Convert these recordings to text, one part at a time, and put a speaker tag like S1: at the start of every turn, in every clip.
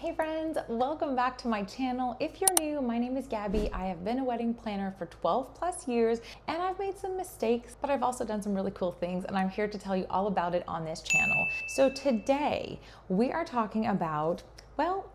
S1: Hey friends, welcome back to my channel. If you're new, my name is Gabby. I have been a wedding planner for 12 plus years and I've made some mistakes, but I've also done some really cool things and I'm here to tell you all about it on this channel. So today we are talking about,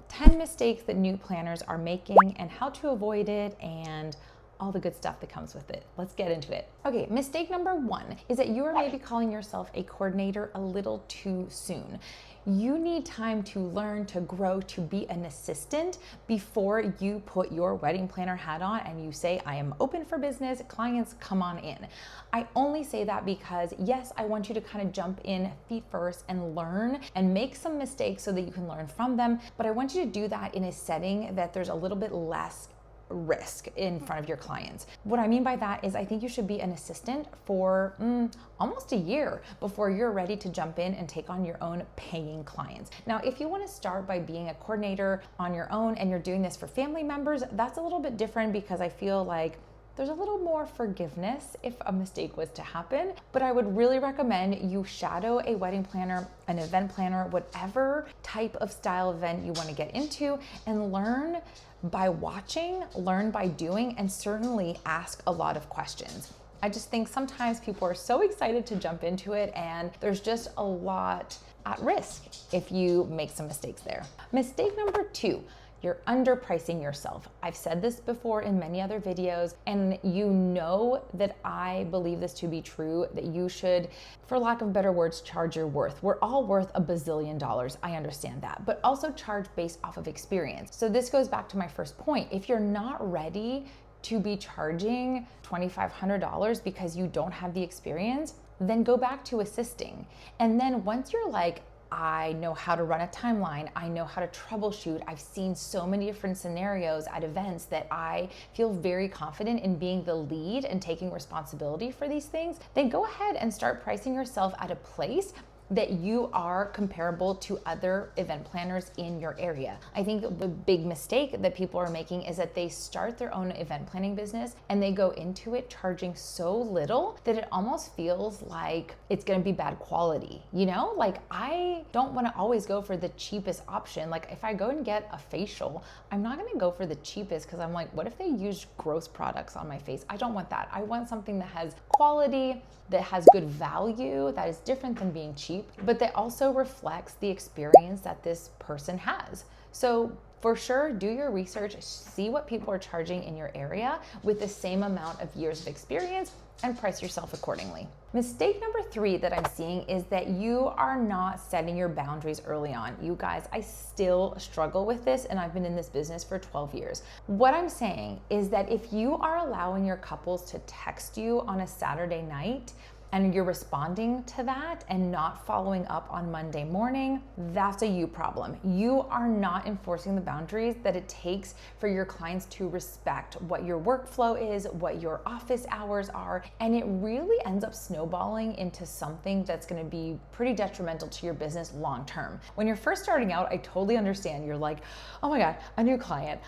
S1: 10 mistakes that new planners are making and how to avoid it and all the good stuff that comes with it. Let's get into it. Okay, mistake number one is that you are maybe calling yourself a coordinator a little too soon. You need time to learn, to grow, to be an assistant before you put your wedding planner hat on and you say, I am open for business, clients, come on in. I only say that because yes, I want you to kind of jump in feet first and learn and make some mistakes so that you can learn from them. But I want you to do that in a setting that there's a little bit less risk in front of your clients. What I mean by that is I think you should be an assistant for almost a year before you're ready to jump in and take on your own paying clients. Now, if you want to start by being a coordinator on your own and you're doing this for family members, that's a little bit different because I feel like there's a little more forgiveness if a mistake was to happen, but I would really recommend you shadow a wedding planner, an event planner, whatever type of style event you want to get into, and learn by watching, learn by doing, and certainly ask a lot of questions. I just think sometimes people are so excited to jump into it and there's just a lot at risk if you make some mistakes there. Mistake number two, you're underpricing yourself. I've said this before in many other videos, and you know that I believe this to be true, that you should, for lack of better words, charge your worth. We're all worth $1 bazillion. I understand that, but also charge based off of experience. So this goes back to my first point. If you're not ready to be charging $2,500 because you don't have the experience, then go back to assisting. And then once you're like, I know how to run a timeline, I know how to troubleshoot, I've seen so many different scenarios at events that I feel very confident in being the lead and taking responsibility for these things, then go ahead and start pricing yourself at a place that you are comparable to other event planners in your area. I think the big mistake that people are making is that they start their own event planning business and they go into it charging so little that it almost feels like it's gonna be bad quality, you know? Like, I don't wanna always go for the cheapest option. Like, if I go and get a facial, I'm not gonna go for the cheapest because I'm like, what if they use gross products on my face? I don't want that. I want something that has quality, that has good value, that is different than being cheap, but that also reflects the experience that this person has. So for sure, do your research, see what people are charging in your area with the same amount of years of experience and price yourself accordingly. Mistake number three that I'm seeing is that you are not setting your boundaries early on. You guys, I still struggle with this and I've been in this business for 12 years. What I'm saying is that if you are allowing your couples to text you on a Saturday night, and you're responding to that and not following up on Monday morning, that's a you problem. You are not enforcing the boundaries that it takes for your clients to respect what your workflow is, what your office hours are, and it really ends up snowballing into something that's gonna be pretty detrimental to your business long term. When you're first starting out, I totally understand. You're like, oh my God, a new client,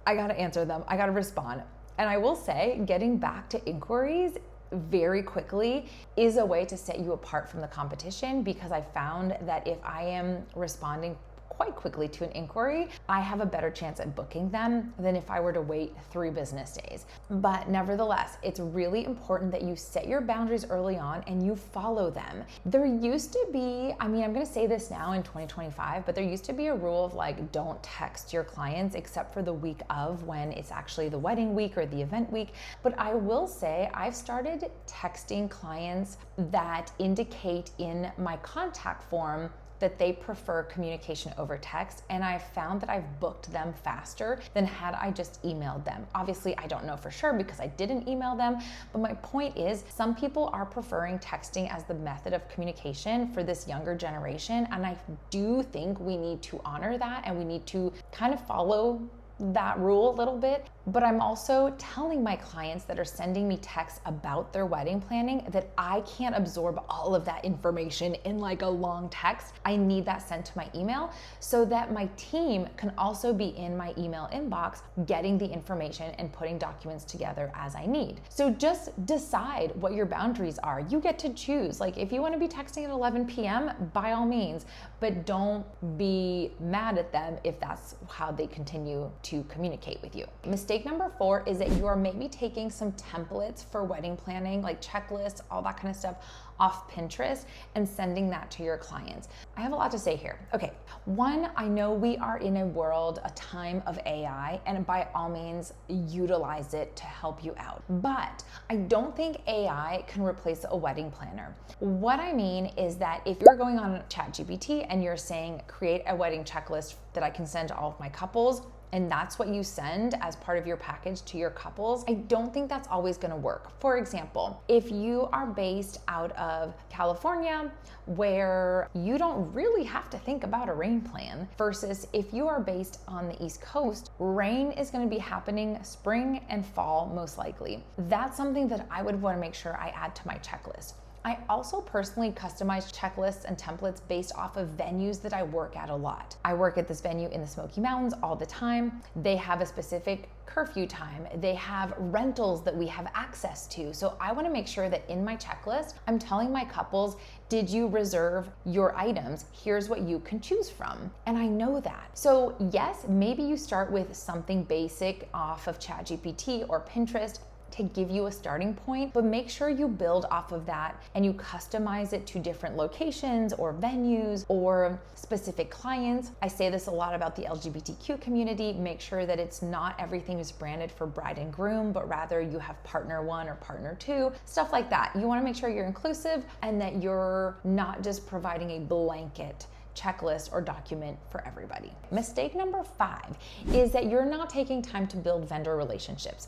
S1: I gotta answer them, I gotta respond. And I will say, getting back to inquiries very quickly is a way to set you apart from the competition, because I found that if I am responding quite quickly to an inquiry, I have a better chance at booking them than if I were to wait 3 business days. But nevertheless, it's really important that you set your boundaries early on and you follow them. There used to be, I'm gonna say this now in 2025, but there used to be a rule of like, don't text your clients except for the week of, when it's actually the wedding week or the event week. But I will say I've started texting clients that indicate in my contact form that they prefer communication over text, and I've found that I've booked them faster than had I just emailed them. Obviously, I don't know for sure because I didn't email them, but my point is some people are preferring texting as the method of communication for this younger generation, and I do think we need to honor that and we need to kind of follow that rule a little bit, but I'm also telling my clients that are sending me texts about their wedding planning that I can't absorb all of that information in like a long text. I need that sent to my email so that my team can also be in my email inbox getting the information and putting documents together as I need. So just decide what your boundaries are. You get to choose. Like if you want to be texting at 11 p.m., by all means, but don't be mad at them if that's how they continue to communicate with you. Mistake number 4 is that you are maybe taking some templates for wedding planning, like checklists, all that kind of stuff, off Pinterest and sending that to your clients. I have a lot to say here. Okay, one, I know we are in a time of AI, and by all means, utilize it to help you out. But I don't think AI can replace a wedding planner. What I mean is that if you're going on ChatGPT and you're saying, create a wedding checklist that I can send to all of my couples, and that's what you send as part of your package to your couples, I don't think that's always gonna work. For example, if you are based out of California, where you don't really have to think about a rain plan, versus if you are based on the East Coast, rain is gonna be happening spring and fall most likely. That's something that I would wanna make sure I add to my checklist. I also personally customize checklists and templates based off of venues that I work at a lot. I work at this venue in the Smoky Mountains all the time. They have a specific curfew time. They have rentals that we have access to. So I want to make sure that in my checklist, I'm telling my couples, did you reserve your items? Here's what you can choose from. And I know that. So yes, maybe you start with something basic off of ChatGPT or Pinterest to give you a starting point, but make sure you build off of that and you customize it to different locations or venues or specific clients. I say this a lot about the LGBTQ community. Make sure that it's not everything is branded for bride and groom, but rather you have partner 1 or partner 2, stuff like that. You want to make sure you're inclusive and that you're not just providing a blanket checklist or document for everybody. Mistake number 5 is that you're not taking time to build vendor relationships.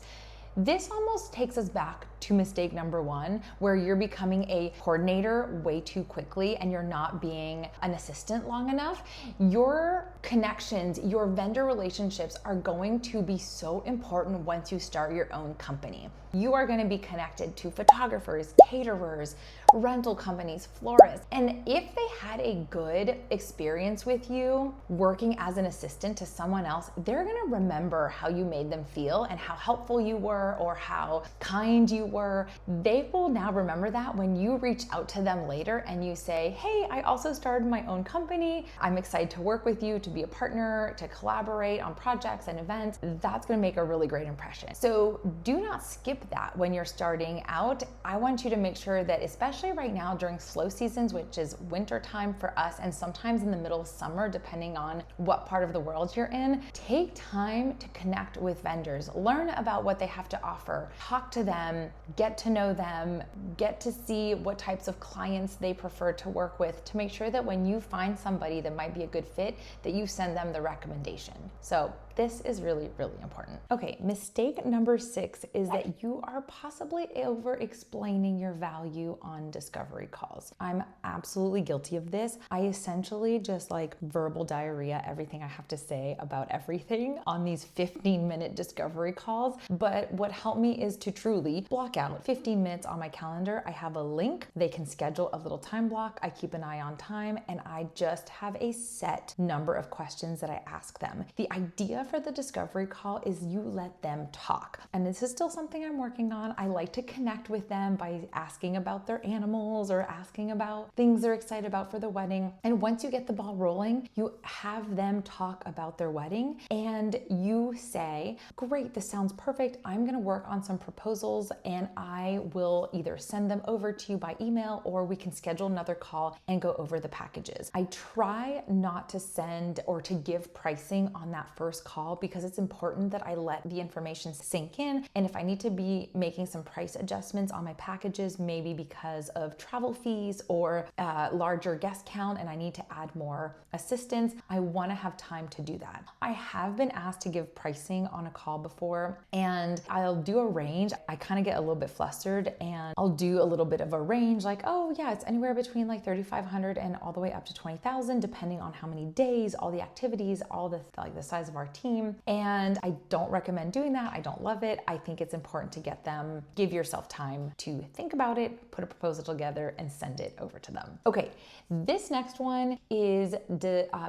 S1: This almost takes us back to mistake number 1, where you're becoming a coordinator way too quickly and you're not being an assistant long enough. Your connections, your vendor relationships are going to be so important once you start your own company. You are going to be connected to photographers, caterers, rental companies, florists. And if they had a good experience with you working as an assistant to someone else, they're going to remember how you made them feel and how helpful you were or how kind you were. They will now remember that when you reach out to them later and you say, hey, I also started my own company. I'm excited to work with you, to be a partner, to collaborate on projects and events. That's going to make a really great impression. So do not skip that when you're starting out. I want you to make sure that, especially right now during slow seasons, which is winter time for us and sometimes in the middle of summer, depending on what part of the world you're in, take time to connect with vendors, learn about what they have to offer, talk to them, get to know them, get to see what types of clients they prefer to work with, to make sure that when you find somebody that might be a good fit, that you send them the recommendation. So this is really, really important. Okay, mistake number 6 is that you are possibly over-explaining your value on discovery calls. I'm absolutely guilty of this. I essentially just like verbal diarrhea everything I have to say about everything on these 15-minute discovery calls. But what helped me is to truly block out 15 minutes on my calendar. I have a link. They can schedule a little time block. I keep an eye on time and I just have a set number of questions that I ask them. The idea for the discovery call is you let them talk. And this is still something I'm working on. I like to connect with them by asking about their animals or asking about things they're excited about for the wedding. And once you get the ball rolling, you have them talk about their wedding and you say, great, this sounds perfect. I'm going to work on some proposals and I will either send them over to you by email or we can schedule another call and go over the packages. I try not to send or to give pricing on that first call because it's important that I let the information sink in. And if I need to be making some price adjustments on my packages, maybe because of travel fees or larger guest count and I need to add more assistants, I want to have time to do that. I have been asked to give pricing on a call before and I'll do a range. I kind of get a little bit flustered and I'll do a little bit of a range like, oh yeah, it's anywhere between like 3,500 and all the way up to 20,000, depending on how many days, all the activities, all the like the size of our team. And I don't recommend doing that. I don't love it. I think it's important to give yourself time to think about it, put a proposal together and send it over to them. Okay, this next one is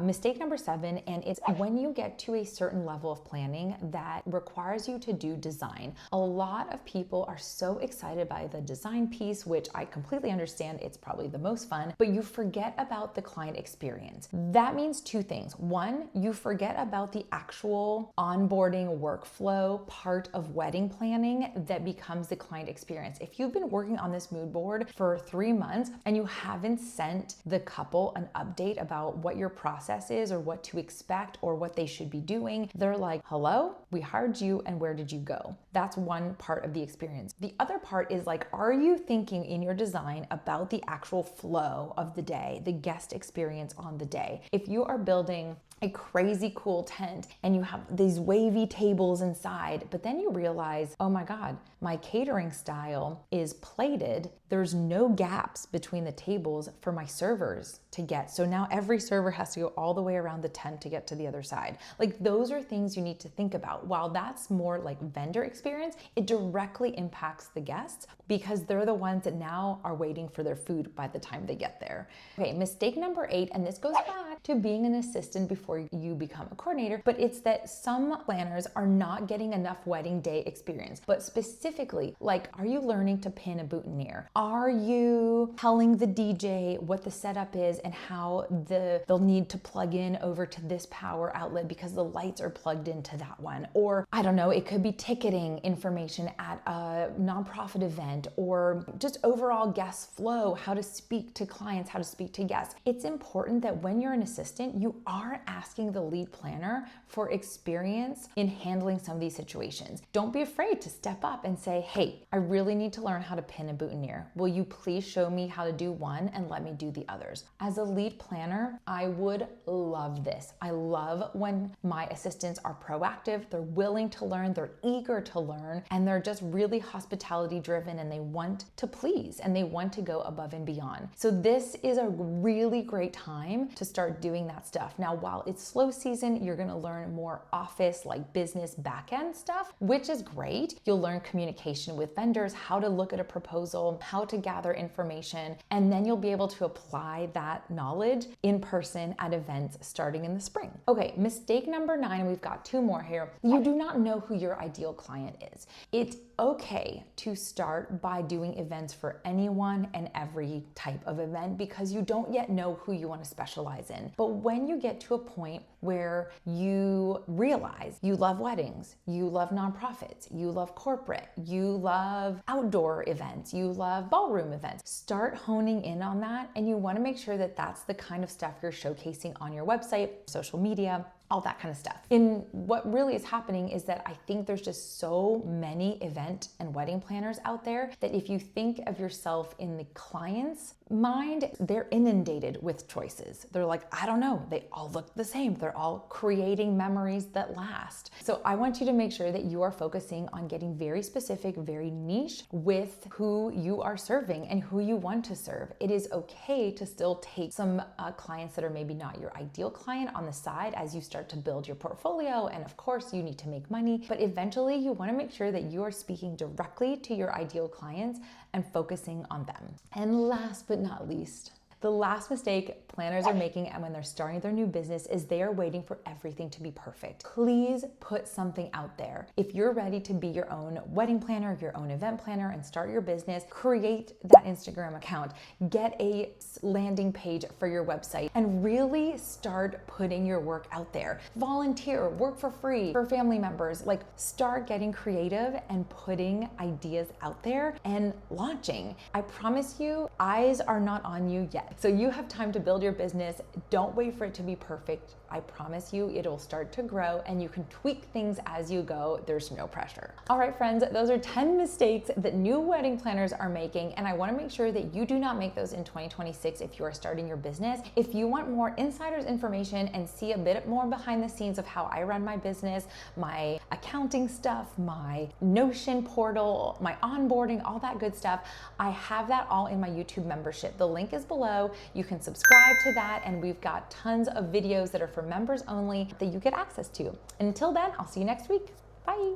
S1: mistake number 7, and it's when you get to a certain level of planning that requires you to do design. A lot of people are so excited by the design piece, which I completely understand. It's probably the most fun, but you forget about the client experience. That means 2 things. 1, you forget about the actual onboarding workflow part of wedding planning that becomes the client experience. If you've been working on this mood board for 3 months and you haven't sent the couple an update about what your process is or what to expect or what they should be doing, they're like, hello, we hired you and where did you go? That's one part of the experience. The other part is like, are you thinking in your design about the actual flow of the day, the guest experience on the day? If you are building a crazy cool tent and you have these wavy tables inside, but then you realize, oh my God, my catering style is plated. There's no gaps between the tables for my servers to get. So now every server has to go all the way around the tent to get to the other side. Like those are things you need to think about. While that's more like vendor experience, it directly impacts the guests because they're the ones that now are waiting for their food by the time they get there. Okay, mistake number 8, and this goes back to being an assistant before you become a coordinator, but it's that some planners are not getting enough wedding day experience. But specifically, like, are you learning to pin a boutonniere? Are you telling the DJ what the setup is and how they'll need to plug in over to this power outlet because the lights are plugged into that one? Or I don't know, it could be ticketing information at a nonprofit event or just overall guest flow, how to speak to clients, how to speak to guests. It's important that when you're an assistant, you are asking the lead planner for experience in handling some of these situations. Don't be afraid to step up and say, hey, I really need to learn how to pin a boutonniere. Will you please show me how to do one and let me do the others? As a lead planner, I would love this. I love when my assistants are proactive, they're willing to learn, they're eager to learn, and they're just really hospitality driven and they want to please and they want to go above and beyond. So this is a really great time to start doing that stuff. Now, while it's slow season, you're gonna learn more office, like business back-end stuff, which is great. You'll learn communication with vendors, how to look at a proposal, how to gather information, and then you'll be able to apply that knowledge in person at events starting in the spring. Okay, mistake number 9, we've got 2 more here. You do not know who your ideal client is. It's okay to start by doing events for anyone and every type of event because you don't yet know who you want to specialize in. But when you get to a point where you realize you love weddings, you love nonprofits, you love corporate, you love outdoor events, you love ballroom events, start honing in on that. And you want to make sure that that's the kind of stuff you're showcasing on your website, social media, all that kind of stuff. And what really is happening is that I think there's just so many event and wedding planners out there that if you think of yourself in the client's mind, they're inundated with choices. They're like, I don't know, they all look the same. They're all creating memories that last. So I want you to make sure that you are focusing on getting very specific, very niche with who you are serving and who you want to serve. It is okay to still take some clients that are maybe not your ideal client on the side as you start to build your portfolio. And of course, you need to make money, but eventually you want to make sure that you are speaking directly to your ideal clients and focusing on them. And last but not least, the last mistake planners are making when they're starting their new business is they are waiting for everything to be perfect. Please put something out there. If you're ready to be your own wedding planner, your own event planner, and start your business, create that Instagram account, get a landing page for your website, and really start putting your work out there. Volunteer, work for free for family members. Like, start getting creative and putting ideas out there and launching. I promise you, eyes are not on you yet. So you have time to build your business. Don't wait for it to be perfect. I promise you it'll start to grow and you can tweak things as you go. There's no pressure. All right, friends, those are 10 mistakes that new wedding planners are making, and I want to make sure that you do not make those in 2026 if you are starting your business. If you want more insider's information and see a bit more behind the scenes of how I run my business, my accounting stuff, my Notion portal, my onboarding, all that good stuff, I have that all in my YouTube membership. The link is below. You can subscribe to that, and we've got tons of videos that are for members only that you get access to. And until then, I'll see you next week. Bye.